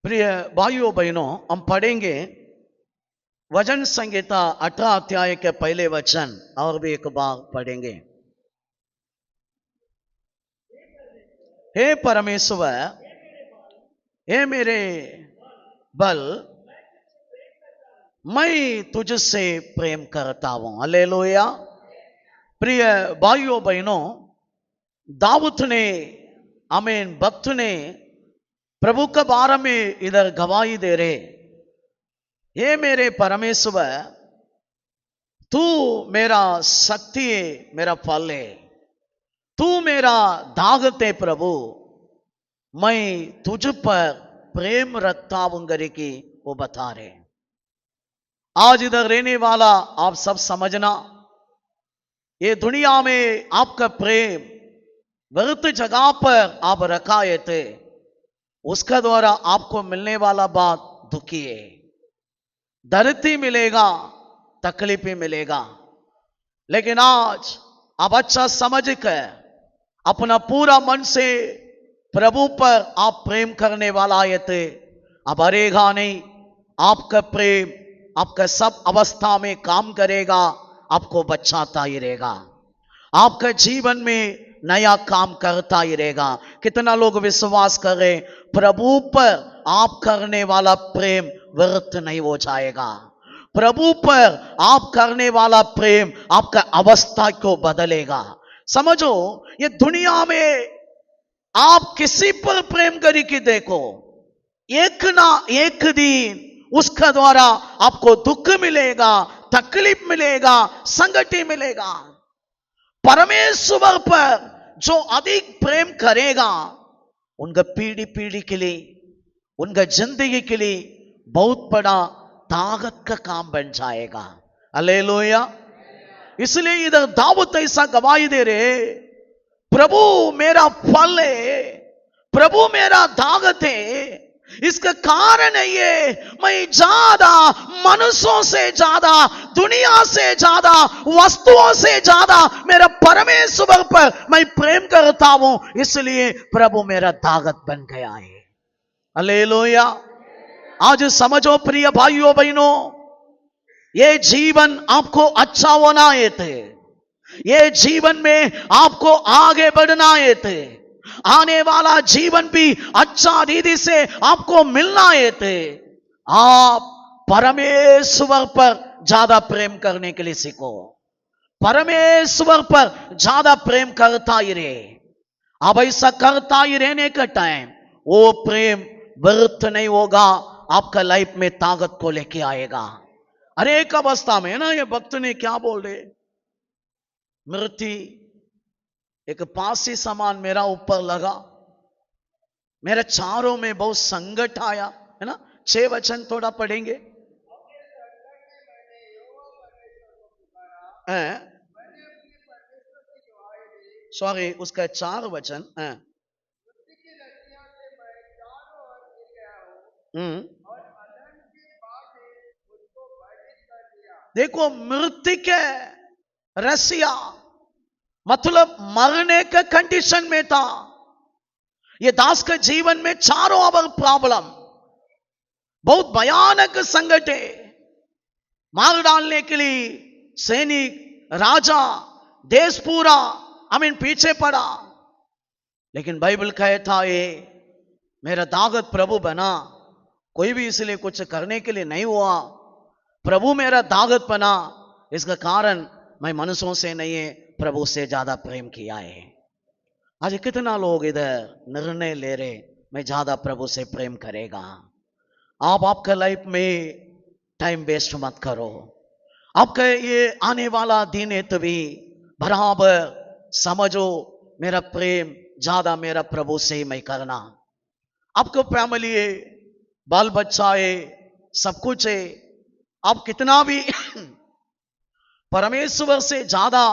प्रिय भाइयों बहनों, हम पढ़ेंगे वचन संहिता 18 अध्याय के पहले वचन और भी एक बार पढ़ेंगे। हे परमेश्वर, हे मेरे बल, मैं तुझसे प्रेम करता हूं। हालेलुया। प्रिय भाइयों बहनों, दाऊद ने, आमीन, भक्त ने प्रभु के बारे में इधर गवाही दे रहे, हे मेरे परमेश्वर, तू मेरा शक्ति है, मेरा फल है, तू मेरा दागत है प्रभु, मैं तुझ पर प्रेम रखता हूं करके वो बता रहे। आज इधर रहने वाला आप सब समझना, ये दुनिया में आपका प्रेम गलत जगह पर आप रखाए थे, उसका द्वारा आपको मिलने वाला बात दुखी है। दर्द मिलेगा, तकलीफ ही मिलेगा, लेकिन आज आप अच्छा समझ कर अपना पूरा मन से प्रभु पर आप प्रेम करने वाला आए थे। अब हरेगा नहीं, आपका प्रेम आपका सब अवस्था में काम करेगा, आपको बचाता ही रहेगा, आपका जीवन में नया काम करता ही रहेगा। कितना लोग विश्वास करें प्रभु पर आप करने वाला प्रेम व्यर्थ नहीं हो जाएगा। प्रभु पर आप करने वाला प्रेम आपका अवस्था को बदलेगा। समझो, ये दुनिया में आप किसी पर प्रेम करके देखो, एक ना एक दिन उसका द्वारा आपको दुख मिलेगा, तकलीफ मिलेगा, संकट मिलेगा। परमेश्वर पर जो अधिक प्रेम करेगा, उनका पीढ़ी पीढ़ी के लिए, उनका जिंदगी के लिए बहुत बड़ा ताकत का काम बन जाएगा। हालेलुया। इसलिए इधर दाऊद ऐसा गवाही दे रहे, प्रभु मेरा फल है, प्रभु मेरा ताकत है। इसका कारण है ये, मैं ज्यादा मनुष्यों से ज्यादा, दुनिया से ज्यादा, वस्तुओं से ज्यादा मेरा परमेश्वर पर मैं प्रेम करता हूं, इसलिए प्रभु मेरा ताकत बन गया है। हालेलुया। आज समझो प्रिय भाइयों बहनों, ये जीवन आपको अच्छा होना है थे, ये जीवन में आपको आगे बढ़ना है थे, आने वाला जीवन भी अच्छा रीति से आपको मिलना है थे। आप परमेश्वर पर ज्यादा प्रेम करने के लिए सीखो, परमेश्वर पर ज्यादा प्रेम करता ही रहे। अब ऐसा करता ही रहने का टाइम वो प्रेम व्यर्थ नहीं होगा, आपका लाइफ में ताकत को लेके आएगा। अरे एक अवस्था में ना, ये भक्त ने क्या बोल रहे, मृत्यु एक पासी समान मेरा ऊपर लगा, मेरे चारों में बहुत संकट आया, है ना। 6 वचन थोड़ा पढ़ेंगे। सॉरी, उसका 4 वचन। देखो, मृत्यु के रसिया मतलब मरने के कंडीशन में था। ये दास के जीवन में चारों ओर प्रॉब्लम, बहुत भयानक संकट है, मार डालने के लिए सैनिक, राजा, देश पूरा पीछे पड़ा। लेकिन बाइबल कहता है मेरा ताकत प्रभु बना, कोई भी इसलिए कुछ करने के लिए नहीं हुआ, प्रभु मेरा ताकत बना। इसका कारण मैं मनुष्यों से नहीं है, प्रभु से ज्यादा प्रेम किया है। आज कितना लोग इधर निर्णय ले रहे, मैं ज्यादा प्रभु से प्रेम करेगा। आप आपका लाइफ में टाइम वेस्ट मत करो, आपका ये आने वाला दिन है, तभी बराबर समझो मेरा प्रेम ज्यादा मेरा प्रभु से ही मैं करना। आपको फैमिली है, बाल बच्चा है, सब कुछ है, आप कितना भी परमेश्वर से ज्यादा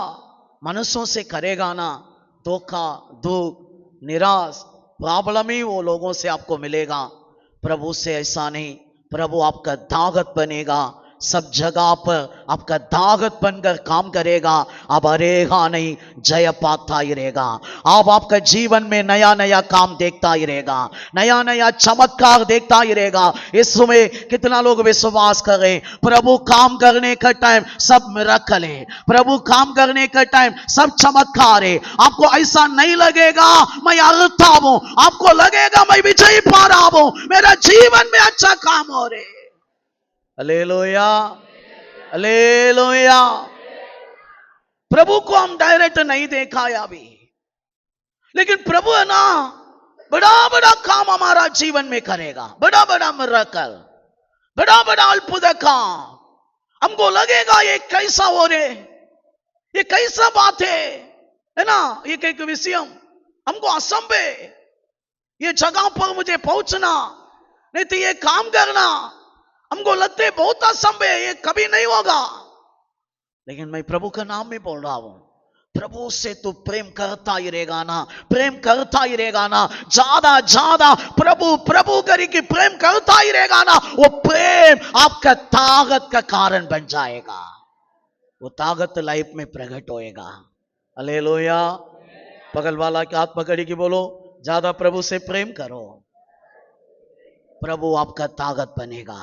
मनुष्यों से करेगा ना, धोखा, दुख, निराश, प्रॉब्लम ही वो लोगों से आपको मिलेगा। प्रभु से ऐसा नहीं, प्रभु आपका ताकत बनेगा, सब जगह पर आपका ताकत बनकर काम करेगा। आप हरेगा नहीं, जय पाता ही रहेगा। आप आपका जीवन में नया नया काम देखता ही रहेगा, नया नया चमत्कार देखता ही रहेगा। इस समय कितना लोग विश्वास करें, प्रभु काम करने का टाइम सब मिरेकल है, प्रभु काम करने का टाइम सब चमत्कार है। आपको ऐसा नहीं लगेगा मैं हारता हूं, आपको लगेगा मैं विजयी पा रहा हूं, मेरा जीवन में अच्छा काम हो रहे। Hallelujah, hallelujah. प्रभु को हम डायरेक्ट नहीं देखा है अभी, लेकिन प्रभु है ना बड़ा बड़ा काम हमारा जीवन में करेगा, बड़ा बड़ा मिरेकल, बड़ा बड़ा अद्भुत काम। हमको लगेगा ये कैसा हो रहे, ये कैसा बात है ना, ये एक विषय हमको असंभव, ये जगह पर मुझे पहुंचना, नहीं तो ये काम करना हमको लगते बहुत असंभव है, ये कभी नहीं होगा। लेकिन मैं प्रभु का नाम में बोल रहा हूं, प्रभु से तो प्रेम करता ही रहेगा ना, प्रेम करता ही रहेगा ना, ज्यादा ज्यादा प्रभु प्रभु करी की प्रेम करता ही रहेगा ना, वो प्रेम आपका ताकत का कारण बन जाएगा, वो ताकत लाइफ में प्रकट होएगा। हालेलुया। बगल वाला के हाथ पकड़ी की बोलो, ज्यादा प्रभु से प्रेम करो, प्रभु आपका ताकत बनेगा।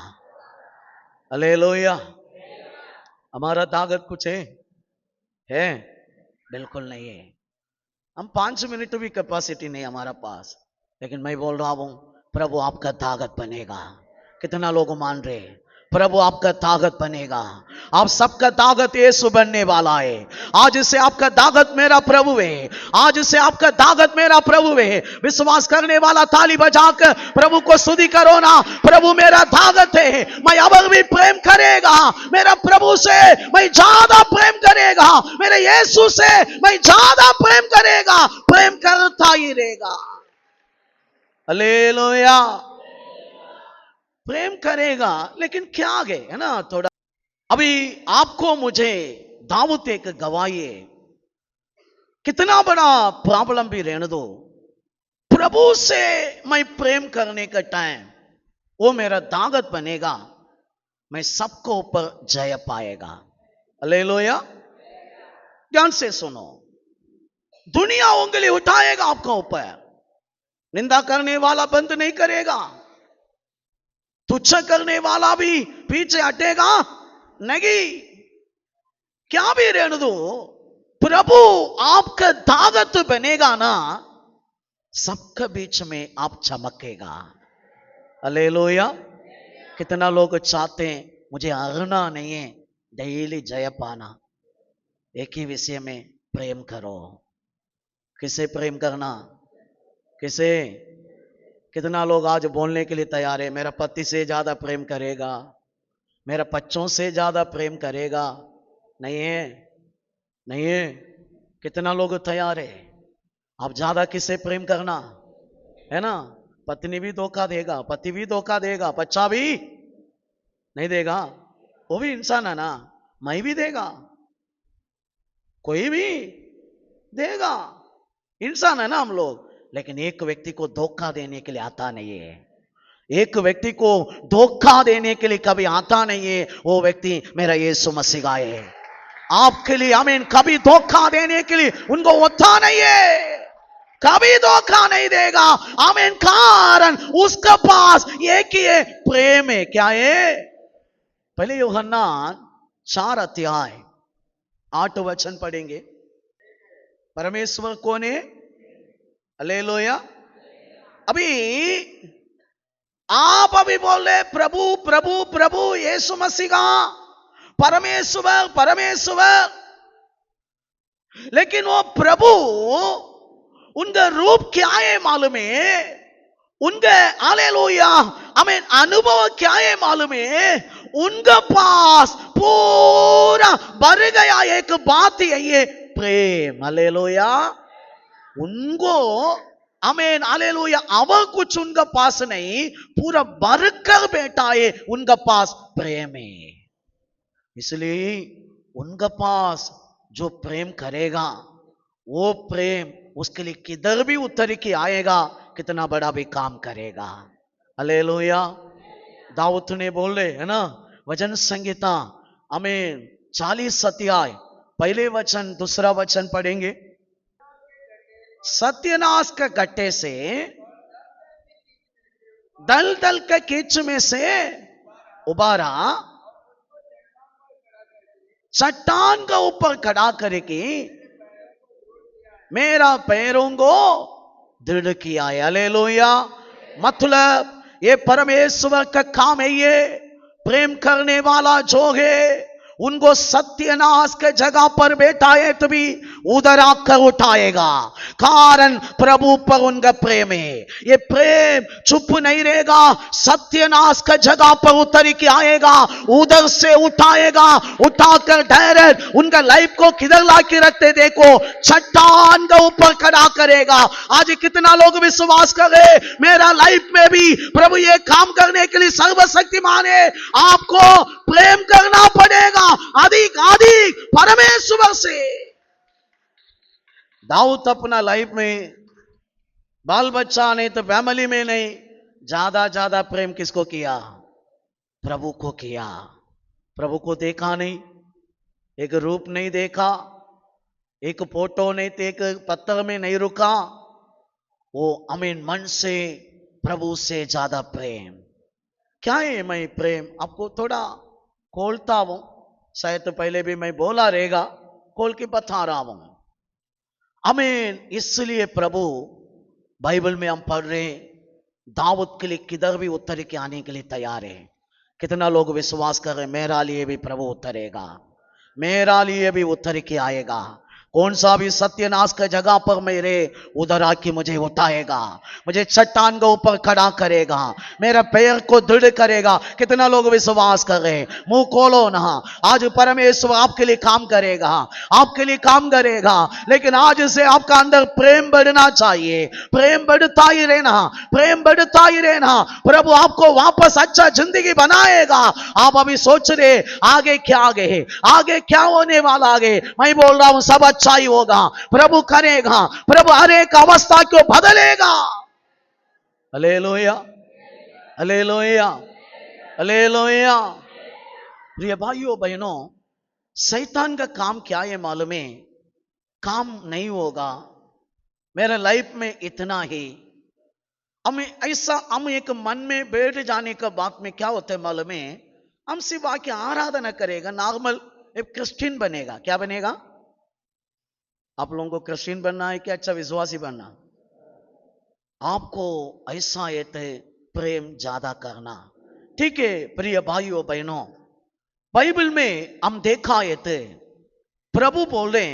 हालेलुया। हमारा ताकत कुछ है? बिल्कुल नहीं है। हम 5 मिनट भी कैपेसिटी नहीं हमारा पास, लेकिन मैं बोल रहा हूं प्रभु आपका ताकत बनेगा। कितना लोग मान रहे, प्रभु आपका ताकत बनेगा। आप सबका ताकत यीशु बनने वाला है। आज से आपका ताकत मेरा प्रभु है, आज से आपका ताकत मेरा प्रभु है। विश्वास करने वाला ताली बजाकर प्रभु को स्तुति करो ना, प्रभु मेरा ताकत है, मैं अब भी प्रेम करेगा, मेरा प्रभु से मैं ज्यादा प्रेम करेगा, मेरे यीशु से मैं ज्यादा प्रेम करेगा, प्रेम करता ही रहेगा। हालेलुया। प्रेम करेगा, लेकिन क्या आगे है ना, थोड़ा अभी आपको मुझे दाऊद एक गवाही है, कितना बड़ा प्रॉब्लम भी रहने दो, प्रभु से मैं प्रेम करने का टाइम वो मेरा ताकत बनेगा, मैं सबको ऊपर जय पाएगा। हालेलुया। ध्यान से सुनो, दुनिया उंगली उठाएगा आपको ऊपर, निंदा करने वाला बंद नहीं करेगा, तुच्छ करने वाला भी पीछे हटेगा नहीं, क्या भी रहने दो, प्रभु आपका ताकत बनेगा ना, सबके बीच में आप चमकेगा। हालेलुया। कितना लोग चाहते हैं मुझे हारना नहीं है, डेली जय पाना। एक ही विषय में प्रेम करो। किसे प्रेम करना, किसे? कितना लोग आज बोलने के लिए तैयार है, मेरा पति से ज्यादा प्रेम करेगा, मेरा बच्चों से ज्यादा प्रेम करेगा। नहीं है, नहीं है। कितना लोग तैयार है, आप ज्यादा किससे प्रेम करना है ना, पत्नी भी धोखा देगा, पति भी धोखा देगा, बच्चा भी नहीं देगा, वो भी इंसान है ना, मैं भी देगा, कोई भी देगा, इंसान है ना हम लोग। लेकिन एक व्यक्ति को धोखा देने के लिए आता नहीं है, एक व्यक्ति को धोखा देने के लिए कभी आता नहीं है, वो व्यक्ति मेरा यीशु मसीह है। आपके लिए आमीन, कभी धोखा देने के लिए उनको होता नहीं है, कभी धोखा नहीं देगा। आमीन। कारण उसके पास एक ही है, प्रेम है। क्या है? पहले यूहन्ना 4 अध्याय 8 वचन पढ़ेंगे। परमेश्वर कौन है? हालेलुया। अभी आप अभी बोल रहे प्रभु प्रभु प्रभु यीशु मसीह का, परमेश्वर परमेश्वर, लेकिन वो प्रभु उनका रूप क्या है मालूम है, उनका हालेलुया हमें अनुभव क्या है मालूम है, उनके पास पूरा भर गया एक बात ही है, प्रेम। हालेलुया। उनको आमीन हालेलुया, अब कुछ उनका पास नहीं, पूरा भरकर बैठा है उनका पास प्रेम है। इसलिए उनका पास जो प्रेम करेगा, वो प्रेम उसके लिए किधर भी उतर के आएगा, कितना बड़ा भी काम करेगा। हालेलुया। दाऊद ने बोले है ना, वचन संहिता आमीन 40 अध्याय पहले वचन दूसरा वचन पढ़ेंगे। सत्यनाश के गट्टे से दल दल के कीच में से उबारा, चट्टान का ऊपर खड़ा करके मेरा पैरों को दृढ़ किया है। हालेलुया। मतलब ये परमेश्वर का काम है। ये प्रेम करने वाला जो है उनको सत्यनाश के जगह पर बैठाए तो भी उधर आकर उठाएगा, कारण प्रभु पर उनका प्रेम है। ये प्रेम चुप नहीं रहेगा, सत्यनाश के जगह पर उतर के आएगा, उधर से उठाएगा, उठाकर डायरेक्ट उनका लाइफ को किधर ला के रखते देखो, चट्टान के ऊपर खड़ा करेगा। आज कितना लोग विश्वास करे मेरा लाइफ में भी प्रभु ये काम करने के लिए सर्वशक्तिमान है। आपको प्रेम करना पड़ेगा अधिक अधिक परमेश्वर से। दाऊद अपना लाइफ में बाल बच्चा नहीं तो फैमिली में नहीं, ज्यादा प्रेम किसको किया? प्रभु को किया। प्रभु को देखा नहीं, एक रूप नहीं देखा, एक फोटो नहीं थे, एक पत्थर में नहीं रुका, वो अमीन मन से प्रभु से ज्यादा प्रेम। क्या है मैं प्रेम? आपको थोड़ा खोलता हूं, शायद तो पहले भी मैं बोला रहेगा, खोल के बता रहा हूं। आमीन। इसलिए प्रभु बाइबल में हम पढ़ रहे दाऊद के लिए किधर भी उतर के आने के लिए तैयार है। कितना लोग विश्वास कर रहे मेरा लिए भी प्रभु उतरेगा, मेरा लिए भी उतर के आएगा। कौन सा भी सत्यनाश के जगह पर मेरे उधर आके मुझे उठाएगा, मुझे चट्टान के ऊपर खड़ा करेगा, मेरा पैर को दृढ़ करेगा। कितना लोग विश्वास कर रहे? मुंह खोलो ना। आज परमेश्वर आपके लिए काम करेगा, आपके लिए काम करेगा, लेकिन आज से आपका अंदर प्रेम बढ़ना चाहिए। प्रेम बढ़ता ही रहना, प्रेम बढ़ता ही रहना। प्रभु आपको वापस अच्छा जिंदगी बनाएगा। आप अभी सोच रहे आगे क्या, आगे क्या होने वाला, आगे मैं बोल रहा हूं सब अच्छा ही होगा। प्रभु करेगा, प्रभु हर एक अवस्था को बदलेगा। Hallelujah, hallelujah, hallelujah. प्रिय भाइयों बहनों, शैतान का काम क्या है मालूम है? काम नहीं होगा मेरा लाइफ में इतना ही। हम ऐसा हम एक मन में बैठ जाने का बात में क्या होता है मालूम है? हम सिर्फ आके आराधना करेगा, नॉर्मल एक क्रिश्चियन बनेगा। क्या बनेगा? आप लोगों को क्रिश्चियन बनना है कि अच्छा विश्वासी बनना? आपको ऐसा है प्रेम ज्यादा करना। ठीक है प्रिय भाइयों बहनों, बाइबल में हम देखा है प्रभु बोले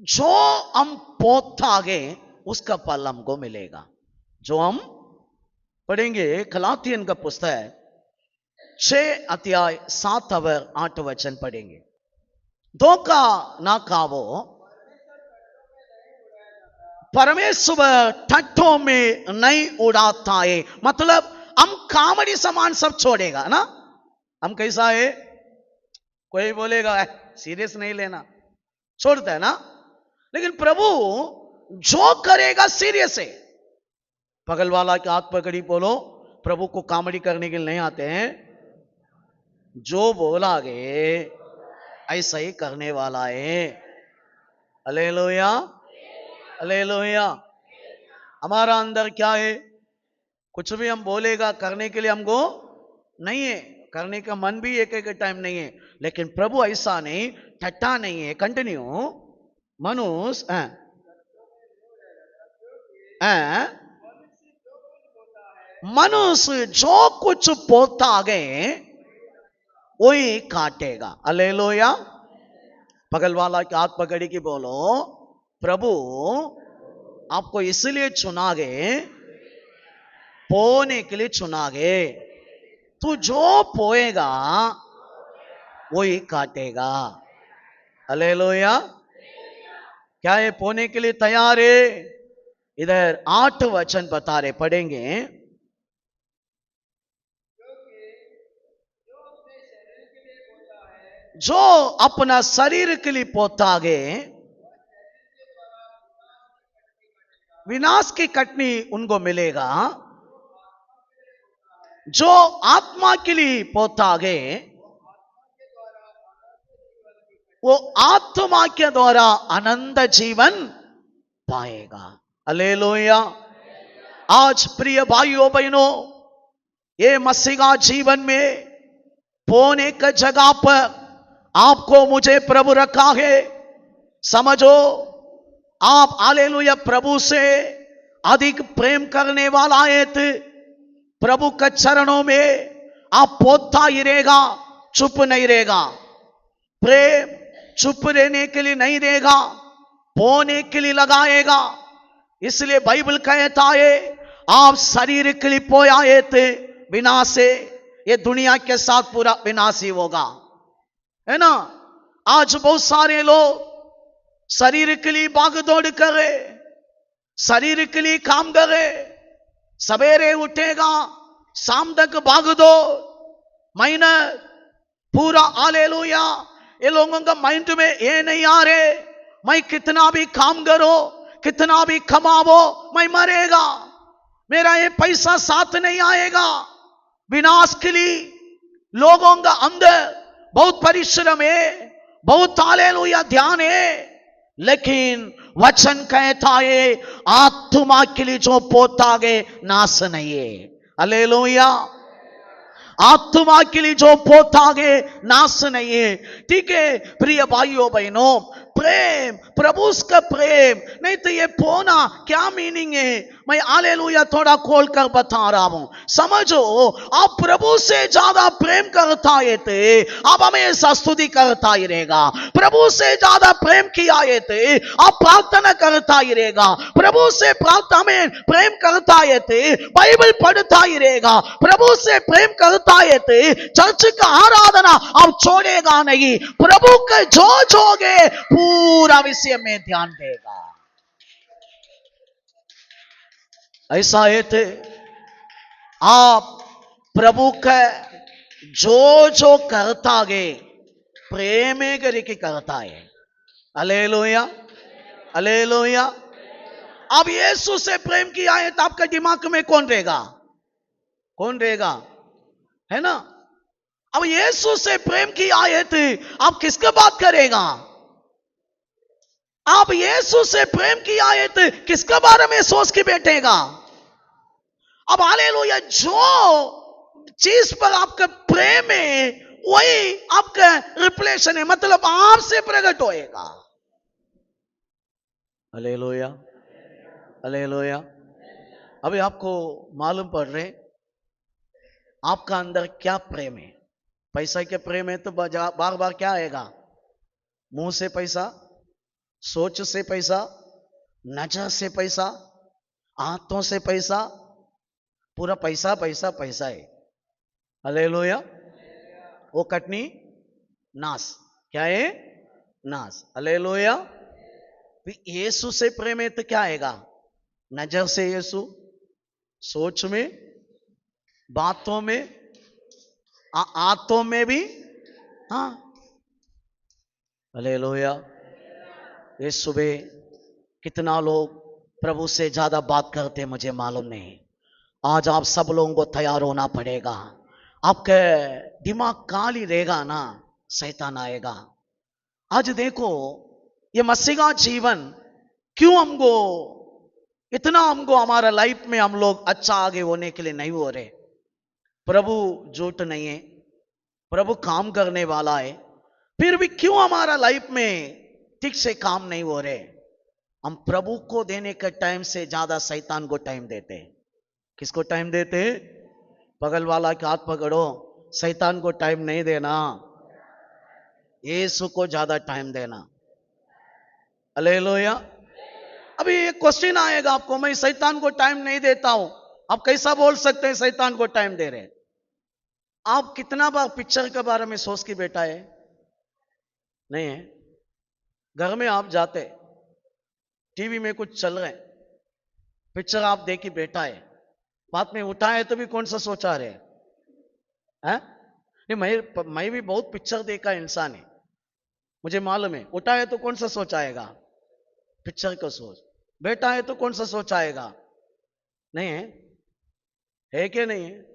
जो हम पोतागे उसका फल हमको मिलेगा। जो हम पढ़ेंगे गलातियन का पुस्तक 6 अध्याय 7 और 8 वचन पढ़ेंगे। धोखा ना खाओ, परमेश्वर ठट्ठों में नहीं उड़ाता है। मतलब हम कॉमेडी सामान सब छोड़ेगा ना। हम कैसा है, कोई बोलेगा सीरियस नहीं लेना, छोड़ता है ना, लेकिन प्रभु जो करेगा सीरियस है। बगल वाला के हाथ पकड़ी बोलो प्रभु को कॉमेडी करने के लिए नहीं आते हैं, जो बोला गे ऐसा ही करने वाला है। Hallelujah, hallelujah. हमारा अंदर क्या है? कुछ भी हम बोलेगा करने के लिए हमको नहीं है, करने का मन भी एक एक टाइम नहीं है। लेकिन प्रभु ऐसा नहीं, ठट्टा नहीं है। कंटिन्यू। मनुष्य मनुष्य जो कुछ बोता गए वही काटेगा। हालेलुया। बगल वाला के हाथ पकड़ी की बोलो प्रभु आपको इसलिए चुना गए, पोने के लिए चुना गए। तू जो पोएगा वही काटेगा। हालेलुया। क्या है? पोने के लिए तैयार है? इधर 8 वचन बता रहे, पढ़ेंगे। जो अपना शरीर के लिए पोता गे विनाश की कटनी उनको मिलेगा। जो आत्मा के लिए पोता गे वो आत्मा के द्वारा आनंद जीवन पाएगा। हालेलुया। आज प्रिय भाइयों बहनों, ये मसीहा जीवन में पौने का जगह पर आपको मुझे प्रभु रखा है। समझो, आप हालेलुया प्रभु से अधिक प्रेम करने वाला है तो प्रभु के चरणों में आप पोता ही रहेगा, चुप नहीं रहेगा। प्रेम चुप रहने के लिए नहीं रहेगा, पोने के लिए लगाएगा। इसलिए बाइबल कहता है, आप शरीर के लिए पोया है तो विनाश से ये दुनिया के साथ पूरा विनाश ही होगा, है ना। आज बहुत सारे लोग शरीर के लिए भाग दौड़ करे, शरीर के लिए काम करे, सवेरे उठेगा शाम तक भाग दो, मेहनत पूरा। हालेलुया। ये लोगों का माइंड में ये नहीं आ रहे, मैं कितना भी काम करो, कितना भी कमावो, मैं मरेगा, मेरा ये पैसा साथ नहीं आएगा। विनाश के लिए लोगों का अंदर बहुत परिश्रम है, बहुत हालेलुया ध्यान है, लेकिन वचन कहता है आत्मा के लिए जो पोतागे नाश नहीं है। हालेलुया। आत्मा के लिए जो पोतागे नाश नहीं है। ठीक है प्रिय भाइयों बहनों, प्रेम, प्रभु का प्रेम नहीं तो ये पोना क्या मीनिंग है, मैं हालेलुया थोड़ा खोल कर बता रहा हूं। समझो, आप प्रभु से ज्यादा प्रेम करता है थे, आप हमेशा स्तुति करता ही रहेगा। प्रभु से ज्यादा प्रेम किया है थे, आप प्रार्थना करता ही रहेगा। प्रभु से प्रार्थना में प्रेम करता है थे, बाइबल पढ़ता ही रहेगा। प्रभु से प्रेम करता है थे, चर्च का आराधना आप छोड़ेगा नहीं। प्रभु के जो जोगे पूरा विषय में ध्यान देगा। ऐसा है थे, आप प्रभु का जो जो करता गे प्रेम करके करता है। Hallelujah, hallelujah. अब यीशु से प्रेम किया है तो आपका दिमाग में कौन रहेगा, कौन रहेगा, है ना। अब यीशु से प्रेम किया है तो आप किसका बात करेगा, आप यीशु से प्रेम किया है तो किसके बारे में सोच के बैठेगा। अब हालेलुया, जो चीज पर आपका प्रेम है वही आपका रिफ्लेक्शन है, मतलब आपसे प्रकट होएगा। Hallelujah, hallelujah. अभी आपको मालूम पड़ रहे आपका अंदर क्या प्रेम है। पैसा के प्रेम है तो बार बार क्या आएगा, मुंह से पैसा, सोच से पैसा, नजर से पैसा, हाथों से पैसा, पूरा पैसा पैसा पैसा है। हालेलुया। वो कटनी नाश, क्या है, नाश। हालेलुया। यीशु से प्रेम है तो क्या आएगा, नजर से यीशु, सोच में, बातों में, हाथों में भी, हाँ। हालेलुया। ये सुबह कितना लोग प्रभु से ज्यादा बात करते हैं मुझे मालूम नहीं। आज आप सब लोगों को तैयार होना पड़ेगा। आपके दिमाग काली रहेगा ना, शैतान आएगा। आज देखो ये मसीहा जीवन क्यों हमको इतना, हमको हमारा लाइफ में हम लोग अच्छा आगे होने के लिए नहीं हो रहे। प्रभु झूठ नहीं है, प्रभु काम करने वाला है, फिर भी क्यों हमारा लाइफ में ठीक से काम नहीं हो रहे। हम प्रभु को देने के टाइम से ज्यादा शैतान को टाइम देते हैं। किसको टाइम देते हैं, बगल वाला के हाथ पकड़ो, शैतान को टाइम नहीं देना, यीशु को ज्यादा टाइम देना। हालेलुया। अभी एक क्वेश्चन आएगा आपको, मैं शैतान को टाइम नहीं देता हूं, आप कैसा बोल सकते हैं शैतान को टाइम दे रहे। आप कितना बार पिक्चर के बारे में सोच के बैठा है, नहीं है। घर में आप जाते, टीवी में कुछ चल रहे, पिक्चर आप देख के बैठा है, बाद में उठाए तो भी कौन सा सोचा रहे हैं। नहीं, मैं भी बहुत पिक्चर देखा इंसान है, मुझे मालूम है। उठाए तो कौन सा सोच आएगा, पिक्चर का सोच। बैठा है तो कौन सा सोच आएगा, नहीं है कि नहीं है।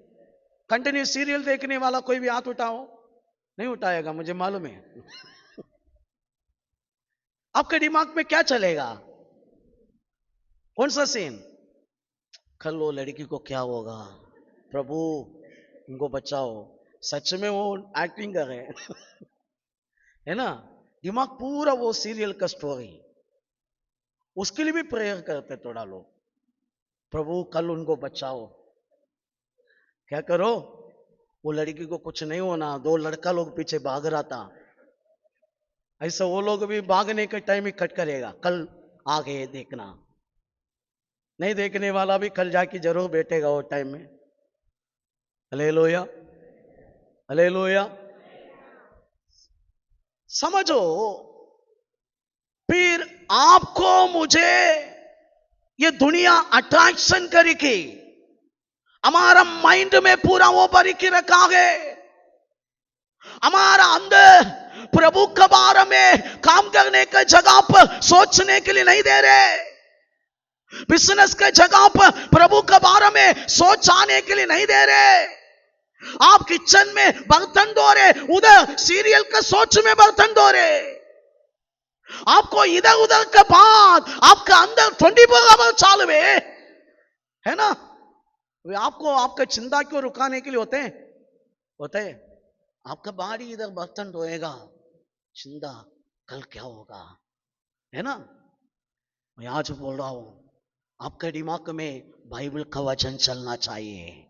कंटिन्यू सीरियल देखने वाला कोई भी हाथ उठाओ, नहीं उठाएगा, मुझे मालूम है। आपके दिमाग में क्या चलेगा? कौन सा सीन? कल वो लड़की को क्या होगा, प्रभु उनको बचाओ। सच में वो एक्टिंग कर रहे हैं है ना? दिमाग पूरा वो सीरियल का स्टोरी। उसके लिए भी प्रेयर करते थोड़ा लोग, प्रभु कल उनको बचाओ। क्या करो, वो लड़की को कुछ नहीं होना, 2 लड़का लोग पीछे भाग रहा था, ऐसा वो लोग भी भागने के टाइम ही कट करेगा, कल आगे देखना। नहीं देखने वाला भी कल जाके जरूर बैठेगा वो टाइम में। Hallelujah, hallelujah. समझो, फिर आपको मुझे ये दुनिया अट्रैक्शन करेगी, हमारा माइंड में पूरा वो भरी के रखा है, हमारा अंदर प्रभु के बारे में काम करने के जगह पर सोचने के लिए नहीं दे रहे, बिजनेस के जगह पर प्रभु के बारे में सोच आने के लिए नहीं दे रहे। आप किचन में बर्तन धो रहे, उधर सीरियल का सोच में बर्तन धो रहे। आपको इधर उधर के बाद आपका अंदर 24 आवर चालू है ना? वे आपको आपका चिंता क्यों रुकाने के लिए होते हैं। आपका बाड़ी इधर बर्तन धोएगा, चिंता कल क्या होगा, है ना? मैं आज बोल रहा हूं, आपके दिमाग में बाइबल का वचन चलना चाहिए,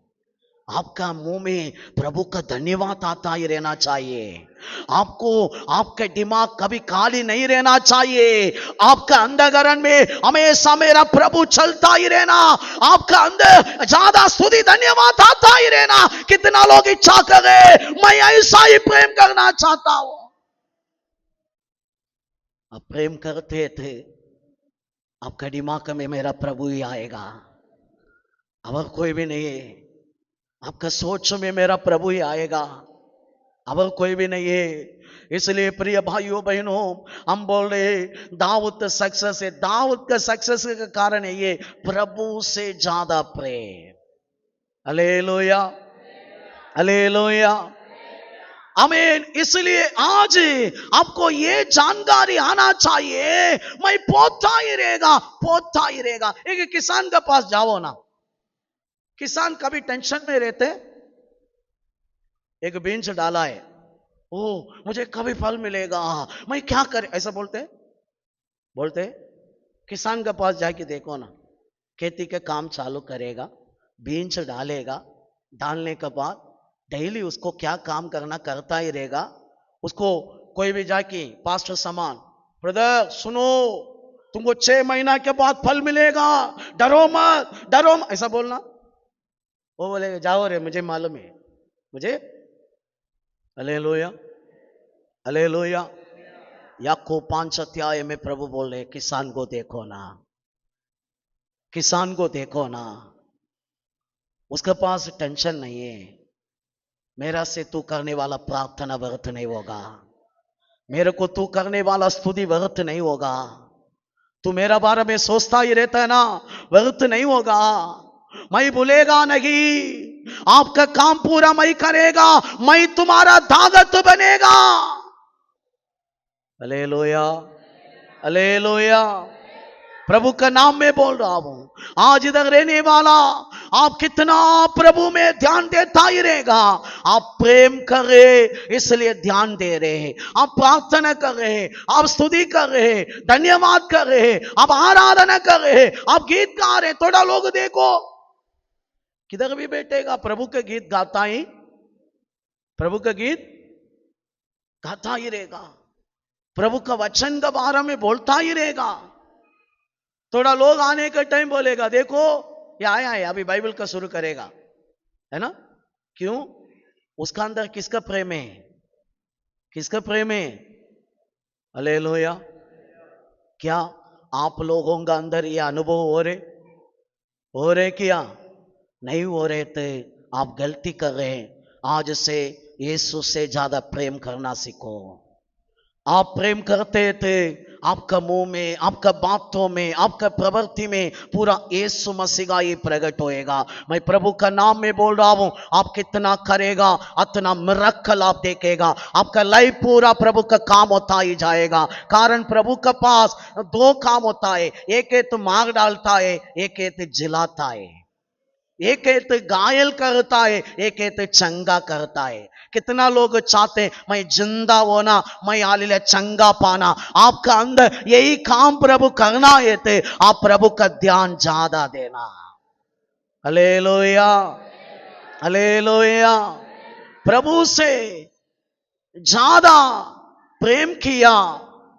आपका मुंह में प्रभु का धन्यवाद आता ही रहना चाहिए, आपको आपके दिमाग कभी खाली नहीं रहना चाहिए, आपका अंधकरण में हमेशा मेरा प्रभु चलता ही रहना, आपका अंदर ज्यादा स्तुति धन्यवाद आता ही रहना। कितना लोग इच्छा करे मैं ऐसा ही प्रेम करना चाहता हूं। आप प्रेम करते थे, आपका दिमाग में मेरा प्रभु ही आएगा, और कोई भी नहीं है। आपका सोच में मेरा प्रभु ही आएगा, अब कोई भी नहीं है। इसलिए प्रिय भाइयों बहनों, हम बोल रहे दाऊद सक्सेस है। दाऊद का सक्सेस का कारण है ये प्रभु से ज्यादा प्रेम। हालेलुया, हालेलुया, आमीन। इसलिए आज आपको ये जानकारी आना चाहिए, मैं पोता ही रहेगा। एक किसान के पास जाओ ना, किसान कभी टेंशन में रहते, एक बीज डाला है, ओ मुझे कभी फल मिलेगा, मैं क्या करें, ऐसा बोलते। किसान के पास जाके देखो ना, खेती के काम चालू करेगा, बीज डालेगा, डालने के बाद डेली उसको क्या काम करना करता ही रहेगा। उसको कोई भी जाके पास्टर समान, ब्रदर सुनो, तुमको 6 महीना के बाद फल मिलेगा, डरो मत, ऐसा बोलना। वो बोलेगा जाओ रे, मुझे मालूम है, मुझे। Hallelujah, hallelujah. याकूब 5 अध्याय में प्रभु बोल रहे किसान को देखो ना, किसान को देखो ना, उसके पास टेंशन नहीं है। मेरा से तू करने वाला प्रार्थना व्यर्थ नहीं होगा, मेरे को तू करने वाला स्तुति व्यर्थ नहीं होगा, तू मेरा बारे में सोचता ही रहता है ना, व्यर्थ नहीं होगा, मैं भूलेगा नहीं, आपका काम पूरा मैं करेगा, मैं तुम्हारा ताकत बनेगा। Hallelujah, hallelujah. प्रभु का नाम में बोल रहा हूं, आज इधर रहने वाला आप कितना प्रभु में ध्यान देता ही रहेगा। आप प्रेम कर रहे इसलिए ध्यान दे रहे हैं, आप प्रार्थना कर रहे हैं, आप स्तुति कर रहे हैं, धन्यवाद कर रहे हैं, आप आराधना कर रहे हैं, आप गीत गा रहे हैं। थोड़ा लोग देखो किधर भी बैठेगा प्रभु के गीत गाता ही, प्रभु का गीत गाता ही रहेगा, प्रभु का वचन के बारे में बोलता ही रहेगा। थोड़ा लोग आने का टाइम बोलेगा देखो ये आया है, अभी बाइबल का शुरू करेगा, है ना? क्यों? उसका अंदर किसका प्रेम है, किसका प्रेम है? हालेलुया। क्या आप लोगों का अंदर ये अनुभव हो रहे क्या? नहीं हो रहे थे, आप गलती कर रहे हैं। आज से यीशु से ज्यादा प्रेम करना सीखो, आप प्रेम करते थे, आपका मुंह में, आपका बातों में, आपका प्रवृत्ति में पूरा यीशु मसीह का ही प्रकट होएगा। मैं प्रभु का नाम में बोल रहा हूं, आप कितना करेगा उतना मिरेकल आप देखेगा। आपका लाइफ पूरा प्रभु का काम होता ही जाएगा। कारण प्रभु के पास दो काम होता है, एक है तो मार डालता है, एक है तो जिलाता है। एक है तो घायल करता है, एक है तो चंगा करता है। कितना लोग चाहते हैं मैं जिंदा होना, मैं हालेलुया चंगा पाना। आपका अंदर यही काम प्रभु करना है थे, आप प्रभु का ध्यान ज्यादा देना। Hallelujah, hallelujah. प्रभु से ज्यादा प्रेम किया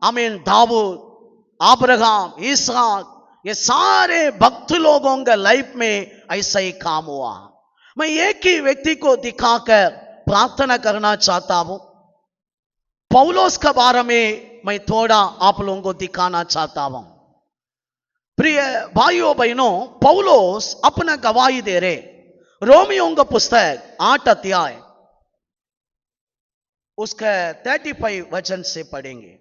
आमीन दाऊद, अब्राहम, इसहाक, ये सारे भक्त लोगों के लाइफ में ऐसा ही काम हुआ। मैं एक ही व्यक्ति को दिखाकर प्रार्थना करना चाहता हूं। पौलुस के बारे में मैं थोड़ा आप लोगों को दिखाना चाहता हूं। प्रिय भाइयों बहनों, पौलुस अपना गवाही दे रहे। रोमियों का पुस्तक 8 अध्याय उसका 35 वचन से पढ़ेंगे।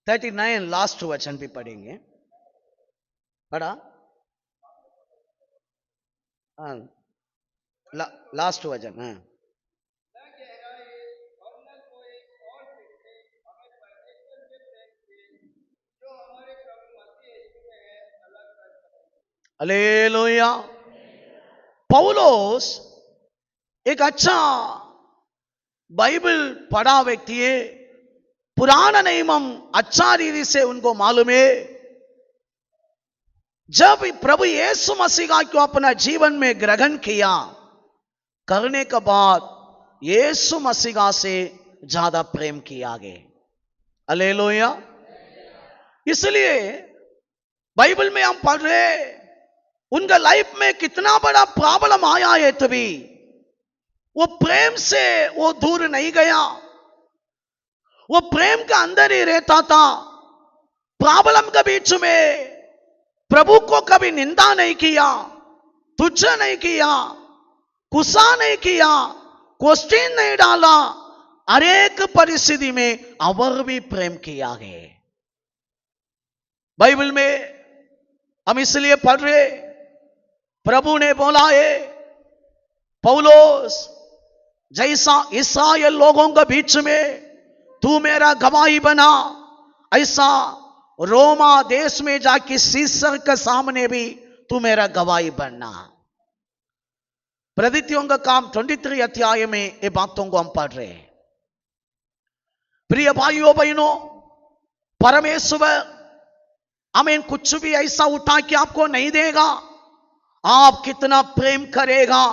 थर्टी 39 लास्ट वचन भी पढ़ेंगे। पढ़ा? हाँ, लास्ट वचन। हाँ, हालेलुया। पौलुस एक अच्छा बाइबल पढ़ा व्यक्ति है। पुराना नियम अच्छा रीति से उनको मालूम है। जब प्रभु यीशु मसीह को अपना जीवन में ग्रहण किया करने के बाद यीशु मसीह से ज्यादा प्रेम किया गया। हालेलुया। इसलिए बाइबल में हम पढ़ रहे उनका लाइफ में कितना बड़ा प्रॉब्लम आया है, तभी वो प्रेम से वो दूर नहीं गया, वो प्रेम का अंदर ही रहता था। प्रॉब्लम के बीच में प्रभु को कभी निंदा नहीं किया, तुच्छ नहीं किया, गुस्सा नहीं किया, क्वेश्चन नहीं डाला। हर एक परिस्थिति में और भी प्रेम किया गया। बाइबल में हम इसलिए पढ़ रहे, प्रभु ने बोला है पौलुस जैसा इस्राएल लोगों के बीच में तू मेरा गवाही बना, ऐसा रोमा देश में जाके सीसर के सामने भी तू मेरा गवाही बनना। प्रदित्यों का काम 23 अध्याय में ये बातों को हम पढ़ रहे हैं। प्रिय भाइयों बहनों, परमेश्वर हमें कुछ भी ऐसा उठा के आपको नहीं देगा। आप कितना प्रेम करेगा,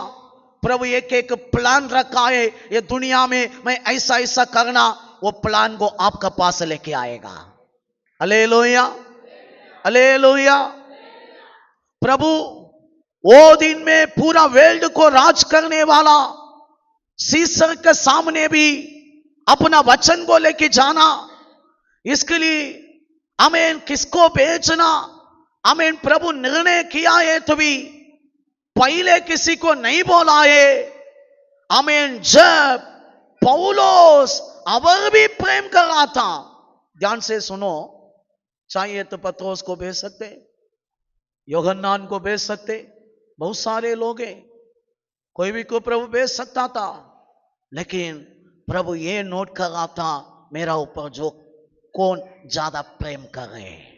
प्रभु एक एक प्लान रखा है ये दुनिया में, मैं ऐसा ऐसा करना, वो प्लान को आपका पास लेके आएगा। Hallelujah, hallelujah. प्रभु वो दिन में पूरा वर्ल्ड को राज करने वाला सीसर के सामने भी अपना वचन को लेके जाना। इसके लिए हमें किसको भेजना, हमें प्रभु निर्णय किया है, तभी पहले किसी को नहीं बोला है। हमें जब पौलुस और भी प्रेम कर रहा था, ध्यान से सुनो, चाहिए तो पत्रोस को भेज सकते, यूहन्ना को भेज सकते, बहुत सारे लोग हैं, कोई भी को प्रभु भेज सकता था। लेकिन प्रभु ये नोट कर रहा था मेरा ऊपर जो कौन ज्यादा प्रेम कर रहे हैं,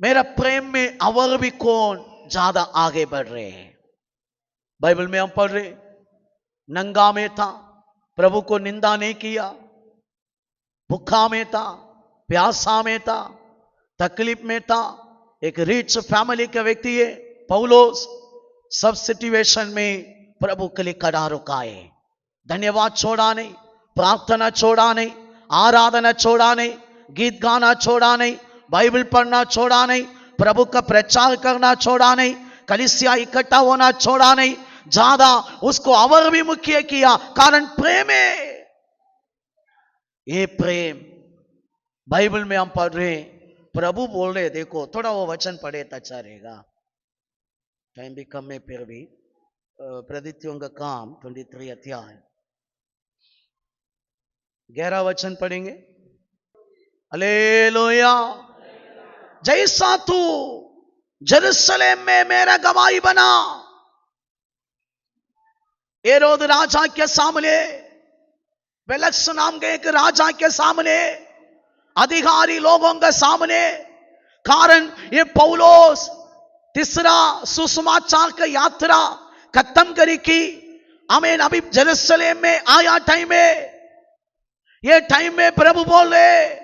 मेरा प्रेम में और भी कौन ज्यादा आगे बढ़ रहे हैं। बाइबल में हम पढ़ रहे नंगा में था, प्रभु को निंदा नहीं किया, भूखा में था, प्यासा में था, तकलीफ में था। एक रिच फैमिली का व्यक्ति है पौलुस, सब सिचुएशन में प्रभु के लिए खड़ा रुका है। धन्यवाद छोड़ा नहीं, प्रार्थना छोड़ा नहीं, आराधना छोड़ा नहीं, गीत गाना छोड़ा नहीं, बाइबल पढ़ना छोड़ा नहीं, प्रभु का प्रचार करना छोड़ा नहीं, कलीसिया इकट्ठा होना छोड़ा नहीं, ज्यादा उसको और भी मुख्य किया। कारण प्रेम है। ये प्रेम बाइबल में हम पढ़ रहे, प्रभु बोल रहे, देखो थोड़ा वो वचन पढ़े तो अच्छा रहेगा, टाइम भी कम है फिर भी। प्रदित्यों का काम 23 अध्याय 11 वचन पढ़ेंगे। हालेलुया। जैसा तू जेरूशलेम में मेरा गवाही बना, हेरोद राजा के सामने, फेलिक्स नाम के एक राजा के सामने, अधिकारी लोगों के सामने। कारण ये पौलुस तीसरा सुसमाचार का यात्रा खत्म करी की, आमीन, अभी जेरूशलेम में आया टाइम में, ये टाइम में प्रभु बोले,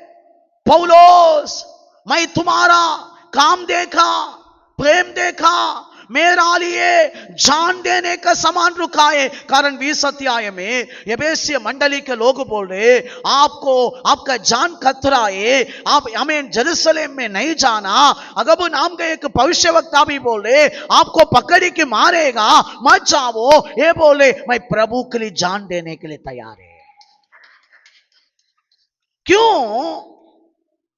पौलुस मैं तुम्हारा काम देखा, प्रेम देखा, मेरा लिए जान देने का समान रुका है। कारण 20 अध्याय में यबेसिय मंडली के लोग बोल रहे, आपको आपका जान खतरा है, आप हमें जेरूशलेम में नहीं जाना। अगब नाम का एक भविष्यवक्ता भी बोले, आपको पकड़ी के मारेगा, मत जाओ। ये बोले मैं प्रभु के लिए जान देने के लिए तैयार है। क्यों?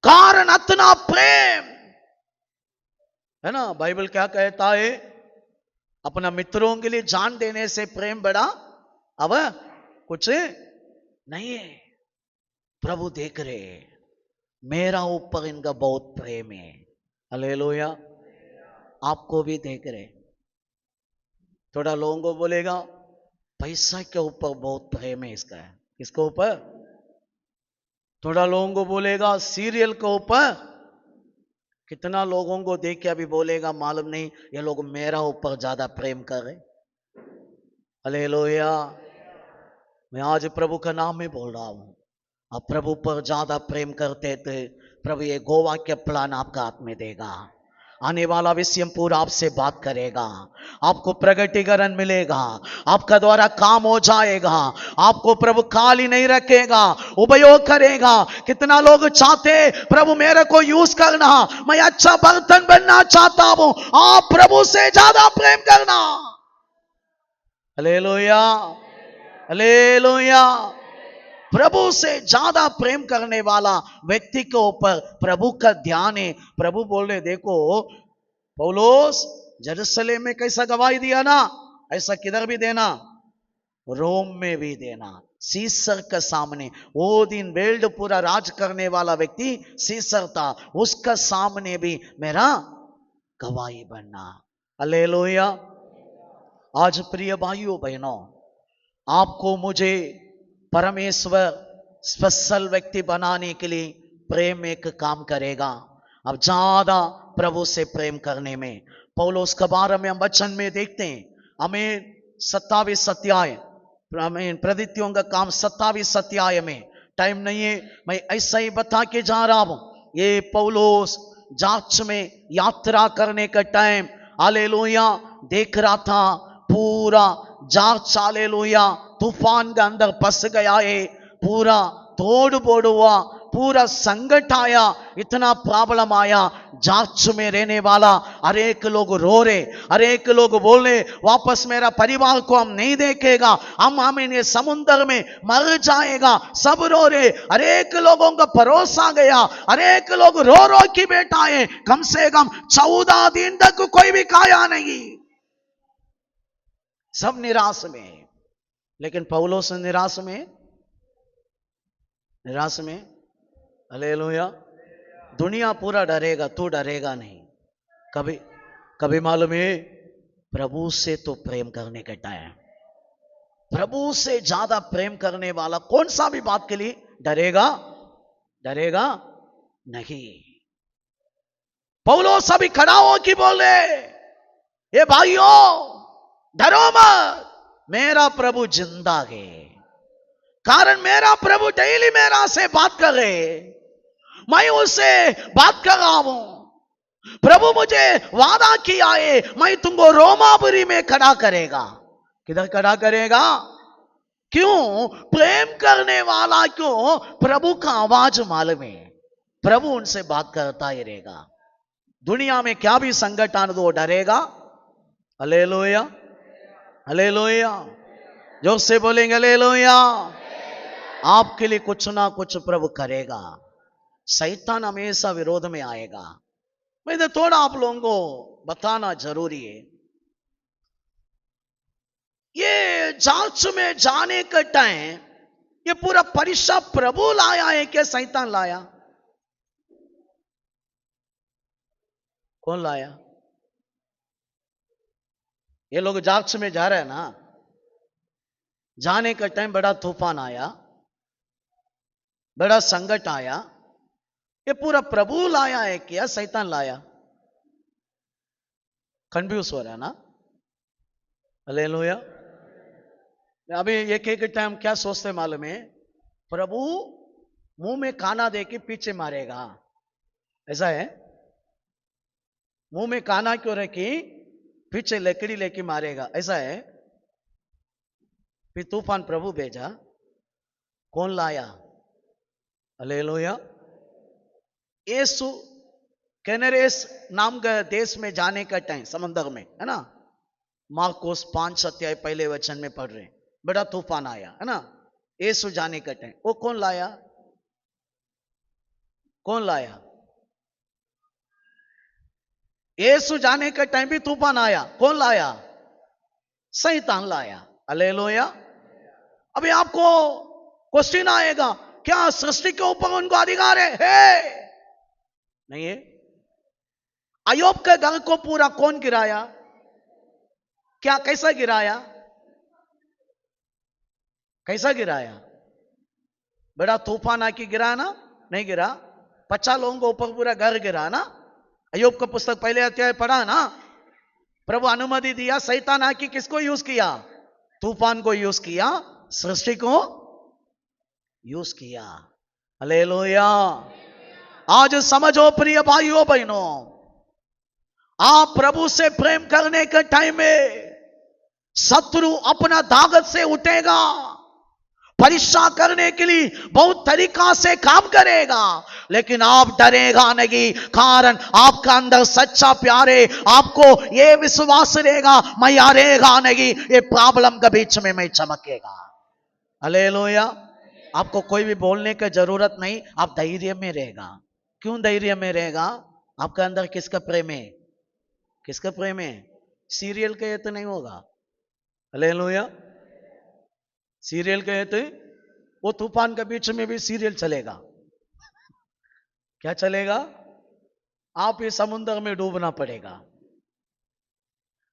कारण इतना प्रेम है ना। बाइबल क्या कहता है, अपना मित्रों के लिए जान देने से प्रेम बड़ा अब कुछ नहीं है। प्रभु देख रहे, मेरा ऊपर इनका बहुत प्रेम है। हालेलुया। आपको भी देख रहे। थोड़ा लोगों को बोलेगा पैसा के ऊपर बहुत प्रेम है इसका, किसके ऊपर? थोड़ा लोगों को बोलेगा सीरियल के ऊपर। कितना लोगों को देख के अभी बोलेगा मालूम नहीं, ये लोग मेरा ऊपर ज्यादा प्रेम कर रहे। हालेलुया। मैं आज प्रभु का नाम में बोल रहा हूं, आप प्रभु पर ज्यादा प्रेम करते थे, प्रभु ये गोवा के प्लान आपका हाथ में देगा। आने वाला विषय पूरा आपसे बात करेगा, आपको प्रगटीकरण मिलेगा, आपका द्वारा काम हो जाएगा, आपको प्रभु खाली नहीं रखेगा, उपयोग करेगा। कितना लोग चाहते प्रभु मेरे को यूज करना, मैं अच्छा बर्तन बनना चाहता हूं। आप प्रभु से ज्यादा प्रेम करना। Hallelujah, hallelujah. प्रभु से ज्यादा प्रेम करने वाला व्यक्ति के ऊपर प्रभु का ध्यान है। प्रभु बोल रहे, देखो पौलुस जेरूशलेम में कैसा गवाही दिया ना, ऐसा किधर भी देना, रोम में भी देना, सीसर के सामने। वो दिन वर्ल्ड पूरा राज करने वाला व्यक्ति सीसर था, उसका सामने भी मेरा गवाही बनना। हालेलुया। आज प्रिय भाइयों बहनों, आपको मुझे परमेश्वर स्पेशल व्यक्ति बनाने के लिए प्रेम एक काम करेगा। अब ज्यादा प्रभु से प्रेम करने में पौलुस के बारे में हम वचन में देखते हैं। हमें 27 अध्याय, प्रदित्यों का काम 27 अध्याय में, टाइम नहीं है मैं ऐसा ही बता के जा रहा हूं। ये पौलुस जांच में यात्रा करने का टाइम, हालेलुया, देख रहा था पूरा जांच, हालेलुया, तूफान के अंदर फंस गया है, पूरा तोड़ फोड़ हुआ, पूरा संकट आया, इतना प्रॉब्लम आया। जांच में रहने वाला हर एक लोग रो रहे, हर एक लोग बोल रहे वापस मेरा परिवार को हम नहीं देखेगा, हम ये समुद्र में मर जाएगा, सब रो रहे। हर एक लोगों का भरोसा गया, हर एक लोग रो रो के बैठा है। कम से कम 14 दिन तक कोई भी खाया नहीं, सब निराश में। लेकिन पौलुस निराश में, निराश में, हालेलुया। दुनिया पूरा डरेगा, तू डरेगा नहीं। कभी कभी मालूम है, प्रभु से तो प्रेम करने का टाइम, प्रभु से ज्यादा प्रेम करने वाला कौन सा भी बात के लिए डरेगा? डरेगा नहीं। पौलुस अभी खड़ा हो कि बोले, ये भाइयों डरो मत, मेरा प्रभु जिंदा है। कारण मेरा प्रभु डेली मेरा से बात कर रहे, मैं उससे बात कर रहा हूं। प्रभु मुझे वादा किया है, मैं तुमको रोमापुरी में खड़ा करेगा। किधर खड़ा करेगा? क्यों? प्रेम करने वाला क्यों? प्रभु का आवाज मालूम है, प्रभु उनसे बात करता ही रहेगा। दुनिया में क्या भी संकट आने दो, वो डरेगा। Hallelujah, hallelujah. जोर से बोलेंगे हालेलुया। आपके लिए कुछ ना कुछ प्रभु करेगा। शैतान हमेशा विरोध में आएगा। मैं तो थोड़ा आप लोगों को बताना जरूरी है। ये जांच में जाने का टाइम, ये पूरा परीक्षा प्रभु लाया है क्या शैतान लाया? कौन लाया? ये लोग जांच में जा रहे हैं ना, जाने का टाइम बड़ा तूफान आया, बड़ा संकट आया, ये पूरा प्रभु लाया है क्या शैतान लाया? कंफ्यूज हो रहा है ना? हालेलुया। अभी एक एक टाइम क्या सोचते मालूम है? प्रभु मुंह में खाना दे के पीछे मारेगा, ऐसा है? मुंह में खाना क्यों रखी, पीछे लकड़ी लेके मारेगा, ऐसा है? फिर तूफान प्रभु भेजा, कौन लाया? हालेलुया। यीशु कैनरेस नाम का देश में जाने का टाइम, समंदर में, है ना, मार्कोस 5 अध्याय पहले वचन में पढ़ रहे, बड़ा तूफान आया, है ना, यीशु जाने का टाइम, वो कौन लाया? कौन लाया? यीशु जाने का टाइम भी तूफान आया, कौन लाया? शैतान लाया। हालेलुया। अभी आपको क्वेश्चन आएगा, क्या सृष्टि के ऊपर उनको अधिकार है? नहीं है। अय्यूब के घर को पूरा कौन गिराया? क्या, कैसा गिराया? कैसा गिराया? बड़ा तूफान आके गिरा ना? नहीं गिरा। 50 लोगों के ऊपर पूरा घर गिरा ना? अय्यूब का पुस्तक पहले अध्याय पढ़ा ना? प्रभु अनुमति दिया, शैतान आके किसको यूज किया? तूफान को यूज किया, सृष्टि को यूज किया। हालेलुया। आज समझो प्रिय भाइयों बहनों, आप प्रभु से प्रेम करने के टाइम में शत्रु अपना ताकत से उठेगा, परीक्षा करने के लिए बहुत तरीका से काम करेगा, लेकिन आप डरेगा नहीं, कारण आपका अंदर सच्चा प्यार है। आपको ये विश्वास रहेगा, मैं हारेगा नहीं, ये प्रॉब्लम के बीच में मैं चमकेगा। हालेलुया। आपको कोई भी बोलने की जरूरत नहीं, आप धैर्य में रहेगा। क्यों धैर्य में रहेगा? आपका अंदर किसका प्रेम है? किसका प्रेम है? सीरियल के तो नहीं होगा। हालेलुया। सीरियल के तो वो तूफान के बीच में भी सीरियल चलेगा। क्या चलेगा? आप इस समुद्र में डूबना पड़ेगा।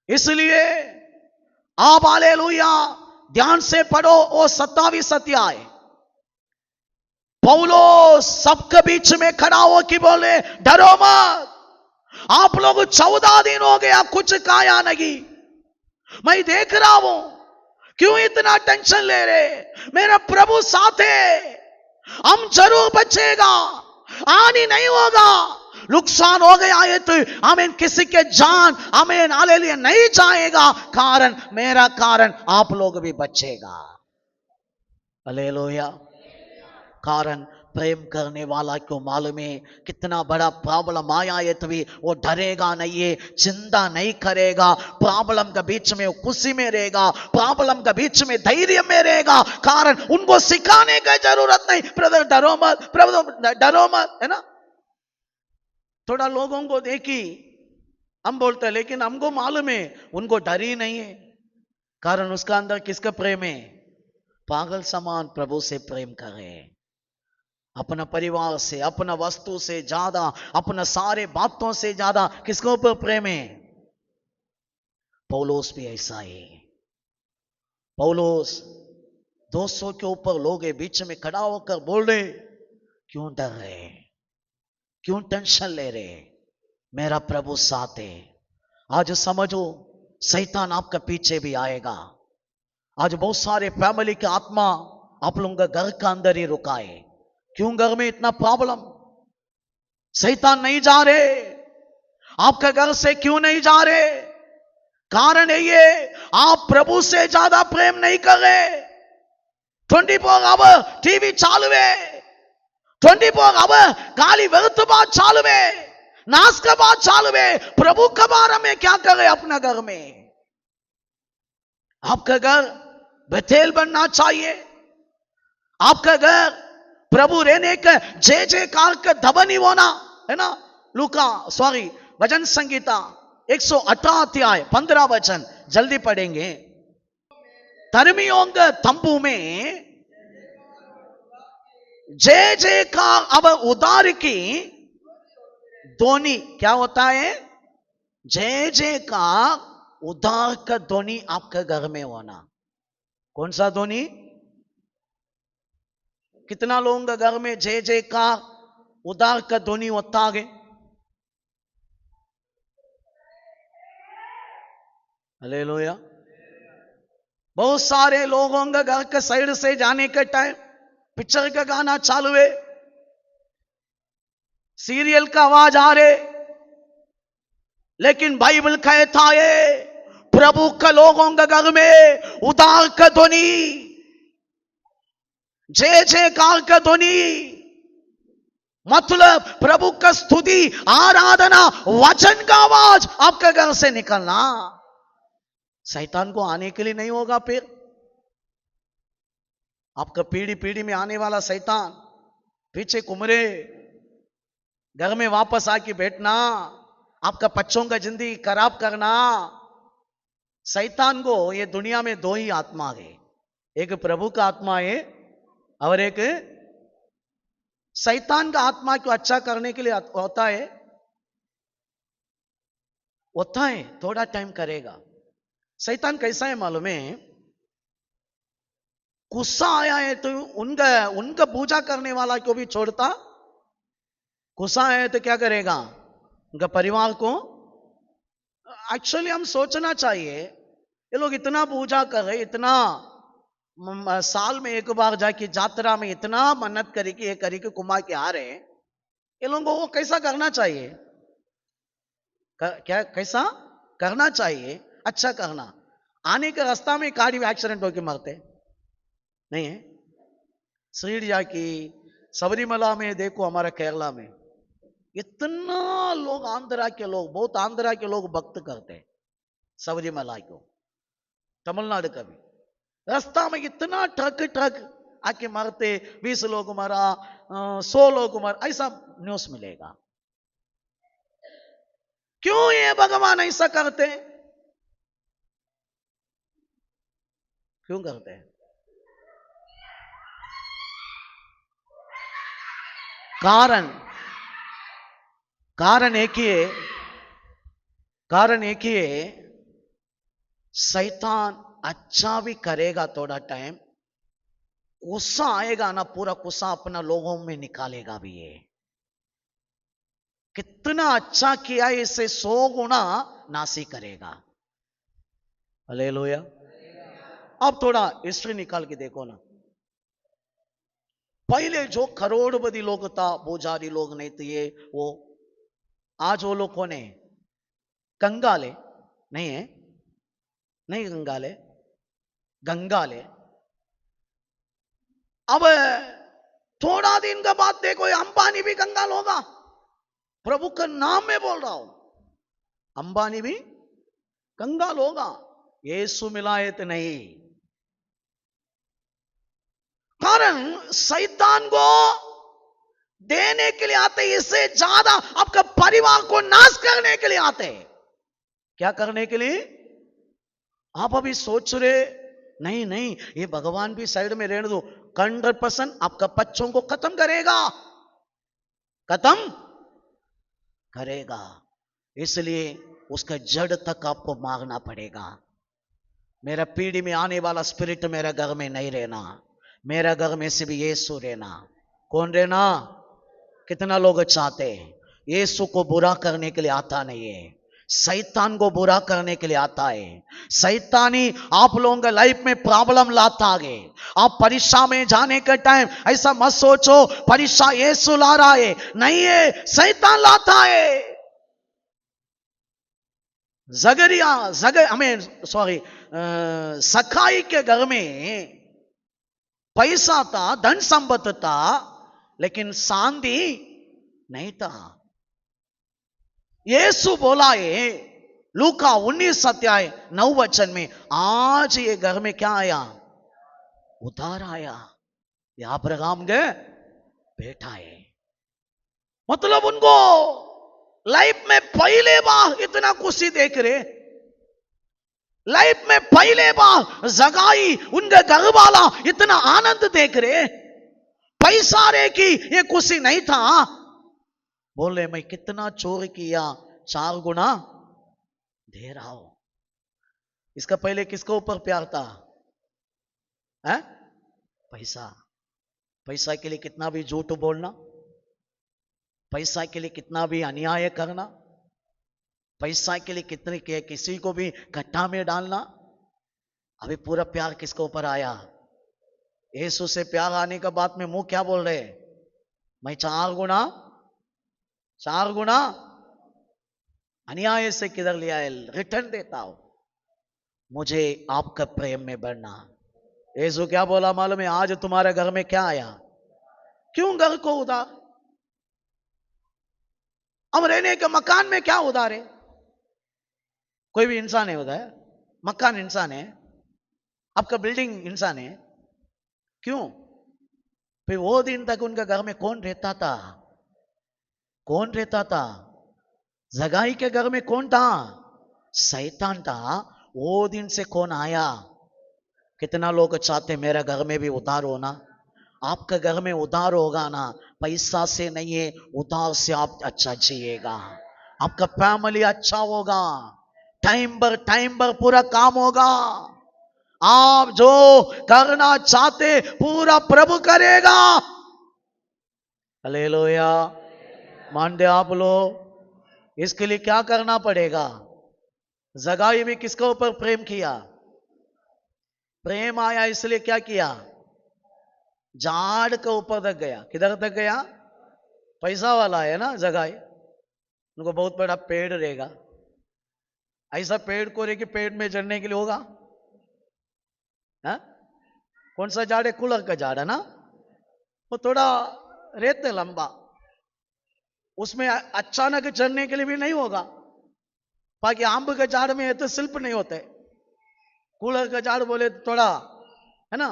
इसलिए आप हालेलुया ध्यान से पढ़ो वो 27 अध्याय। पौलुस सबके बीच में खड़ा हो कि बोले, डरो मत, आप लोग 14 दिन हो गया कुछ खाया नहीं, मैं देख रहा हूं, क्यों इतना टेंशन ले रहे? मेरा प्रभु साथ है, हम जरूर बचेगा, हानि नहीं होगा। नुकसान हो गया है तो हमें किसी के जान हमें हालेलुया नहीं जाएगा, कारण मेरा कारण आप लोग भी बचेगा। हालेलुया। कारण प्रेम करने वाला को मालूम है कितना बड़ा प्रॉब्लम आया है तो भी वो डरेगा नहीं है, चिंता नहीं करेगा। प्रॉब्लम के बीच में वो खुशी में रहेगा, प्रॉब्लम के बीच में धैर्य में रहेगा, कारण उनको सिखाने की जरूरत नहीं। ब्रदर डरो मत, ब्रदर डरो मत, है ना। थोड़ा लोगों को देखी हम बोलते हैं, लेकिन हमको मालूम है उनको डर ही नहीं है, कारण उसका अंदर किसका प्रेम है? पागल समान प्रभु से प्रेम करे, अपना परिवार से, अपना वस्तु से ज्यादा, अपना सारे बातों से ज्यादा किसके ऊपर प्रेम है? पौलुस भी ऐसा है। पौलुस 200 के ऊपर लोग के बीच में खड़ा होकर बोल रहे, क्यों डर रहे, क्यों टेंशन ले रहे, मेरा प्रभु साथ है। आज समझो शैतान आपका पीछे भी आएगा। आज बहुत सारे फैमिली की आत्मा आप लोगों का घर का अंदर ही रुका है। क्यों घर में इतना प्रॉब्लम? शैतान नहीं जा रहे, आपका घर से क्यों नहीं जा रहे? कारण है ये, आप प्रभु से ज्यादा प्रेम नहीं कर रहे। 24 आवर टीवी चालू है, 24 आवर खाली व्यर्थ बात चालू है, नाश का बात चालू है। प्रभु का बारे में क्या करे अपना घर में? आपका घर बेथेल बनना चाहिए। आपका घर प्रभु रहने का जय जयकार का ध्वनि होना है ना। भजन संगीता 118 अध्याय 15 वचन जल्दी पढ़ेंगे। धर्मियों के तंबू में जय जयकार अब उदार की ध्वनि क्या होता है? जय जयकार उदार का ध्वनि आपके घर में होना। कौन सा ध्वनि? कितना लोगों के घर में जय जयकार उदार का ध्वनि होता है? हालेलुया। बहुत सारे लोगों के घर के साइड से जाने के टाइम पिक्चर का गाना चालू है, सीरियल का आवाज आ रहे, लेकिन बाइबल कहता है प्रभु के लोगों के घर में उदार का ध्वनि, जय जयकार का ध्वनि, मतलब प्रभु का स्तुति आराधना वचन का आवाज आपके घर से निकलना। शैतान को आने के लिए नहीं होगा। फिर आपका पीढ़ी पीढ़ी में आने वाला शैतान पीछे कुमरे घर में वापस आके बैठना, आपका बच्चों का जिंदगी खराब करना। शैतान को ये दुनिया में दो ही आत्मा है, एक प्रभु का आत्मा है और एक शैतान का आत्मा को अच्छा करने के लिए होता है, थोड़ा टाइम करेगा। शैतान कैसा है मालूम है? गुस्सा आया है तो उनका पूजा करने वाला को भी छोड़ता। गुस्सा आया है तो क्या करेगा? उनका परिवार को। एक्चुअली हम सोचना चाहिए, ये लोग इतना पूजा कर रहे, इतना साल में एक बार जाके यात्रा में इतना मन्नत करे कि ये करे कि कुमार के आ रहे, ये लोगों को कैसा करना चाहिए? क्या कैसा करना चाहिए? अच्छा करना। आने के रास्ता में गाड़ी में एक्सीडेंट होकर मरते नहीं है। श्रीडी जाकी सबरीमला में देखो, हमारा केरला में इतना लोग, आंध्रा के लोग, बहुत आंध्रा के लोग भक्त करते हैं सबरीमला को। तमिलनाडु का भी रास्ता में इतना ट्रक आके मरते, 20 लोग मरा, 100 लोग मरा, ऐसा न्यूज मिलेगा। क्यों ये भगवान ऐसा करते हैं? क्यों करते हैं? कारण एक ही है, शैतान अच्छा भी करेगा थोड़ा टाइम, गुस्सा आएगा ना, पूरा गुस्सा अपना लोगों में निकालेगा भी। ये कितना अच्छा किया इसे 100 गुना नासी करेगा। हालेलुया। अब थोड़ा हिस्ट्री निकाल के देखो ना। पहले जो करोड़पति लोग था, पुजारी लोग नहीं थे, ये वो, आज वो लोग कौन है? कंगाले नहीं है, नहीं गंगाले। अब थोड़ा दिन का बाद देखो, अंबानी भी कंगाल होगा। प्रभु का नाम में बोल रहा हूं, अंबानी भी कंगाल होगा। यीशु मिलायत नहीं। कारण शैतान को देने के लिए आते, इससे ज्यादा आपका परिवार को नाश करने के लिए आते। क्या करने के लिए? आप अभी सोच रहे नहीं, ये भगवान भी साइड में रहने दो, 100% आपका बच्चों को खत्म करेगा। इसलिए उसका जड़ तक आपको मारना पड़ेगा। मेरा पीढ़ी में आने वाला स्पिरिट मेरा घर में नहीं रहना, मेरा घर में सिर्फ यीशु रहना। कौन रहना? कितना लोग चाहते हैं? यीशु को बुरा करने के लिए आता नहीं है, शैतान को बुरा करने के लिए आता है। शैतानी आप लोगों के लाइफ में प्रॉब्लम लाता है। आप परीक्षा में जाने के टाइम ऐसा मत सोचो परीक्षा यीशु ला रहा है, नहीं है, शैतान लाता है। सखाई के घर में पैसा था, धन संपत्ति था, लेकिन सांदी नहीं था। यीशु बोला है लूका 19 अध्याय 9 वचन में, आज ये घर में क्या आया? उधार आया। ये अब्राहम के बेटा है। मतलब उनको लाइफ में पहले बार इतना खुशी देख रहे, लाइफ में पहले बार जगाई उनके घर वाला इतना आनंद देख रहे। पैसा रे की ये खुशी नहीं था। बोले मैं कितना चोरी किया, 4 गुना दे रहा हूं। इसका पहले किसके ऊपर प्यार था? है? पैसा। पैसा के लिए कितना भी झूठ बोलना, पैसा के लिए कितना भी अन्याय करना, पैसा के लिए कितने किसी को भी गड्ढा में डालना। अभी पूरा प्यार किसके ऊपर आया? यीशु से प्यार आने के बाद में मुंह क्या बोल रहे? मैं 4 गुना अन्याय से किधर लिया है, रिटर्न देता हूं। मुझे आपका प्रेम में बढ़ना। यीशु क्या बोला मालूम है? आज तुम्हारे घर में क्या आया? क्यों घर को उधार? हम रहने के मकान में क्या उधार है? कोई भी इंसान है उधर, मकान इंसान है, आपका बिल्डिंग इंसान है। क्यों? फिर वो दिन तक उनका घर में कौन रहता था? कौन रहता था? जगाई के घर में कौन था? शैतान था। वो दिन से कौन आया? कितना लोग चाहते मेरा घर में भी उधार होना। आपका घर में उधार होगा ना, पैसा से नहीं है, उधार से आप अच्छा जिएगा, आपका फैमिली अच्छा होगा, टाइम पर पूरा काम होगा। आप जो करना चाहते पूरा प्रभु करेगा। हालेलुया। मानते आप लोग? इसके लिए क्या करना पड़ेगा? जगाई भी किसके ऊपर प्रेम किया? प्रेम आया इसलिए क्या किया? झाड़ के ऊपर तक गया। किधर तक गया? पैसा वाला है ना जगाई, उनको बहुत बड़ा पेड़ रहेगा। ऐसा पेड़ को रे कि पेड़ में चढ़ने के लिए होगा? हा? कौन सा झाड़ है? कुलर का झाड़ है ना, वो थोड़ा रेत लंबा, उसमें अचानक चढ़ने के लिए भी नहीं होगा। बाकी आंब के झाड़ में है तो शिल्प नहीं होते, कूलर का झाड़ बोले तो थोड़ा है ना।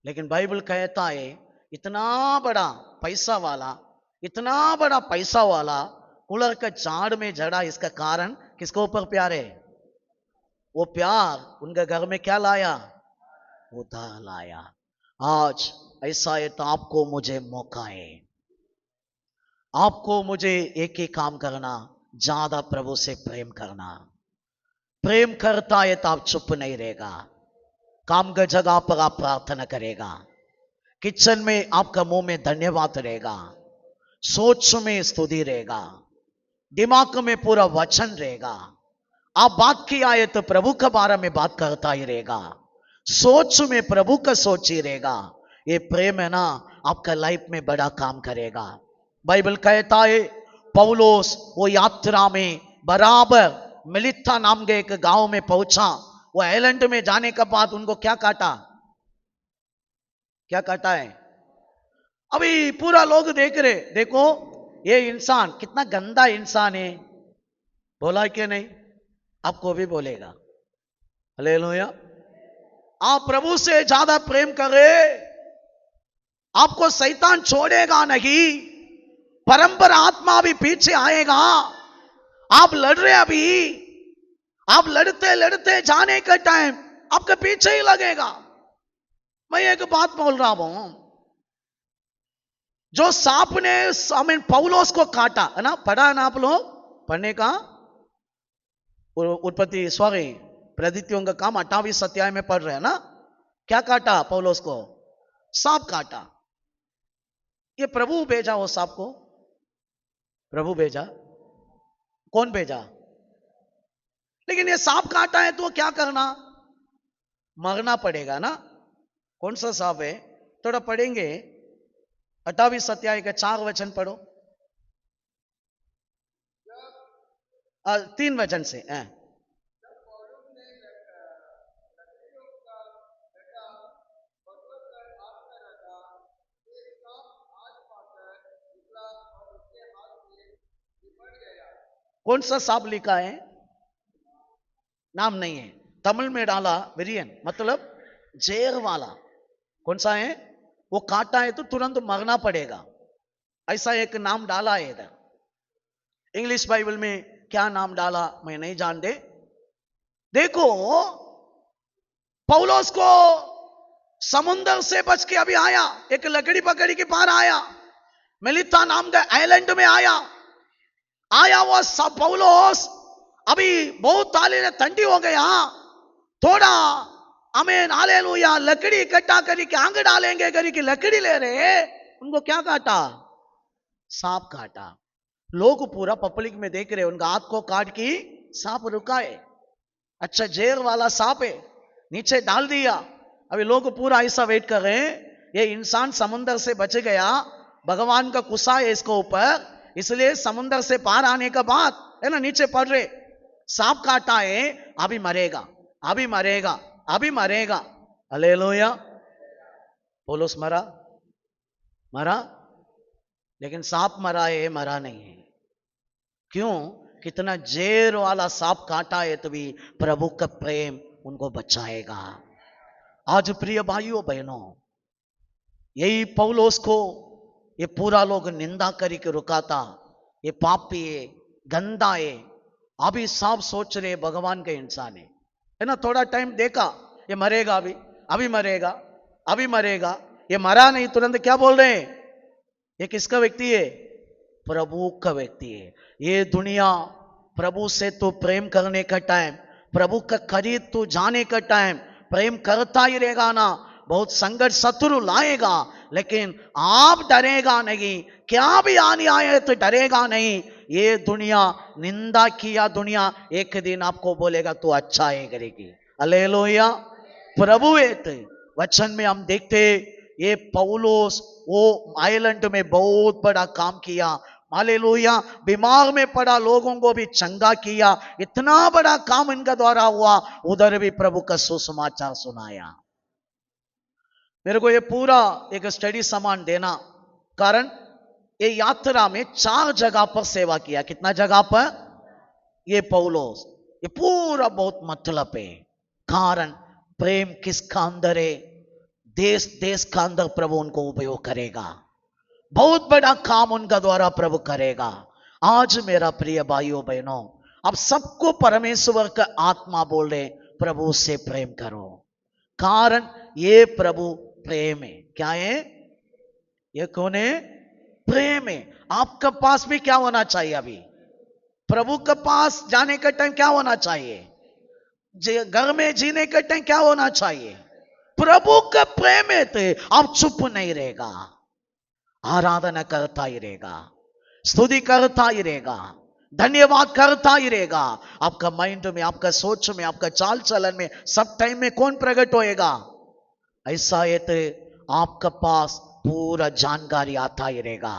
लेकिन बाइबल कहता है इतना बड़ा पैसा वाला, इतना बड़ा पैसा वाला कूलर का झाड़ में जड़ा, इसका कारण किसके ऊपर प्यार है? वो प्यार उनके घर में क्या लाया? उधार लाया। आज ऐसा है तो आपको मुझे मौका है, आपको मुझे एक ही काम करना, ज्यादा प्रभु से प्रेम करना। प्रेम करता है तो आप चुप नहीं रहेगा, काम की जगह पर आप प्रार्थना करेगा, किचन में आपका मुंह में धन्यवाद रहेगा, सोच में स्तुति रहेगा, दिमाग में पूरा वचन रहेगा। आप बात की आए तो प्रभु के बारे में बात करता ही रहेगा, सोच में प्रभु का सोच ही रहेगा। ये प्रेम है ना, आपका लाइफ में बड़ा काम करेगा। बाइबल कहता है पौलोस वो यात्रा में बराबर मिलिथा नाम के एक गांव में पहुंचा। वो आइलैंड में जाने के बाद उनको क्या काटा? क्या काटा है? अभी पूरा लोग देख रहे, देखो ये इंसान कितना गंदा इंसान है। बोला कि नहीं? आपको भी बोलेगा। हालेलुया। आप प्रभु से ज्यादा प्रेम करें, आपको शैतान छोड़ेगा नहीं, परंपरा आत्मा भी पीछे आएगा। आप लड़ रहे, अभी आप लड़ते लड़ते जाने का टाइम आपके पीछे ही लगेगा। मैं एक बात बोल रहा हूं, जो सांप ने पौलोस को काटा है ना, पढ़ा है ना आप लोग? पढ़ने का उत्पत्ति सॉरी प्रदित्यों का काम 28 अध्याय में पढ़ रहे हैं ना। क्या काटा पौलोस को? सांप काटा। ये प्रभु भेजा वो सांप को? प्रभु भेजा? कौन भेजा? लेकिन ये सांप काटा है तो क्या करना? मरना पड़ेगा ना। कौन सा सांप है? थोड़ा पढ़ेंगे, 28 अध्याय का 4 वचन पढ़ो, 3 वचन से। कौन सा सांप लिखा है? नाम नहीं है, तमिल में डाला विरियन, मतलब जहर वाला। कौन सा है? वो काटा है तो तुरंत मरना पड़ेगा, ऐसा एक नाम डाला है इधर। इंग्लिश बाइबल में क्या नाम डाला मैं नहीं जानते। देखो, पौलुस को समुद्र से बच के अभी आया, एक लकड़ी पकड़ी के पार आया, मेलिता नाम का आइलैंड में आया वो सब पौलुस अभी बहुत ताली ने ठंडी हो गया, थोड़ा आमीन हालेलुया, लकड़ी इकट्ठा करी के आंग डालेंगे करी की लकड़ी ले रहे, उनको क्या काटा? सांप काटा। लोग पूरा पब्लिक में देख रहे, उनका हाथ को काट की सांप रुका है, अच्छा जहर वाला सांप है, नीचे डाल दिया। अभी लोग पूरा ऐसा वेट कर रहे हैं, ये इंसान समुद्र से बच गया, भगवान का गुस्सा है इसके ऊपर, इसलिए समुद्र से पार आने का बाद है ना नीचे पड़ रहे, सांप काटा है, अभी मरेगा, अभी मरेगा, अभी मरेगा। हालेलुया। पौलुस मरा, लेकिन सांप मरा है, मरा नहीं है। क्यों? कितना जहर वाला सांप काटा है तो भी प्रभु का प्रेम उनको बचाएगा। आज प्रिय भाइयों बहनों, यही पौलुस को ये पूरा लोग निंदा करी के रुका था, ये पापी है, गंदा है। अभी सांप सोच रहे भगवान के इंसान है ना, थोड़ा टाइम देखा ये मरेगा, अभी मरेगा, अभी मरेगा, ये मरा नहीं, तुरंत क्या बोल रहे हैं? ये किसका व्यक्ति है? प्रभु का व्यक्ति है। ये दुनिया प्रभु से तो प्रेम करने का टाइम, प्रभु का करीब तो जाने का टाइम, प्रेम करता ही रहेगा ना, बहुत संकट शत्रु लाएगा, लेकिन आप डरेगा नहीं, क्या भी आने आए तो डरेगा नहीं। ये दुनिया निंदा किया, दुनिया एक दिन आपको बोलेगा तू अच्छा है करेगी। हालेलुया। प्रभु एक वचन में हम देखते, ये पौलुस वो आइलैंड में बहुत बड़ा काम किया, हालेलुया, बीमार में पड़ा लोगों को भी चंगा किया, इतना बड़ा काम इनका द्वारा हुआ, उधर भी प्रभु का सुसमाचार सुनाया। मेरे को ये पूरा एक स्टडी सामान देना, कारण ये यात्रा में 4 जगह पर सेवा किया। कितना जगह पर? ये पौलुस, ये पूरा बहुत मतलब है, कारण प्रेम किसका अंदर है, देश देश का अंदर प्रभु उनको उपयोग करेगा, बहुत बड़ा काम उनका द्वारा प्रभु करेगा। आज मेरा प्रिय भाइयों बहनों, अब सबको परमेश्वर का आत्मा बोल रहे प्रभु से प्रेम करो, कारण ये प्रभु प्रेम है। क्या है? ये कौन है? प्रेम है। आपके पास भी क्या होना चाहिए? अभी प्रभु के पास जाने का टाइम क्या होना चाहिए? घर में जीने का टाइम क्या होना चाहिए? प्रभु का प्रेम है तो आप चुप नहीं रहेगा, आराधना करता ही रहेगा, स्तुति करता ही रहेगा, धन्यवाद करता ही रहेगा। आपका माइंड में, आपका सोच में, आपका चाल चलन में, सब टाइम में कौन प्रकट होएगा? ऐसा है तो आपके पास पूरा जानकारी आता ही रहेगा,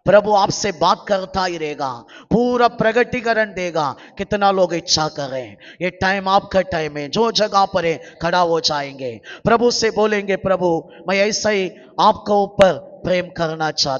प्रभु आपसे बात करता ही रहेगा, पूरा प्रगटीकरण देगा। कितना लोग इच्छा कर रहे हैं, ये टाइम आपका टाइम है, जो जगह पर है खड़ा हो जाएंगे, प्रभु से बोलेंगे प्रभु मैं ऐसा ही आपके ऊपर प्रेम करना चाहता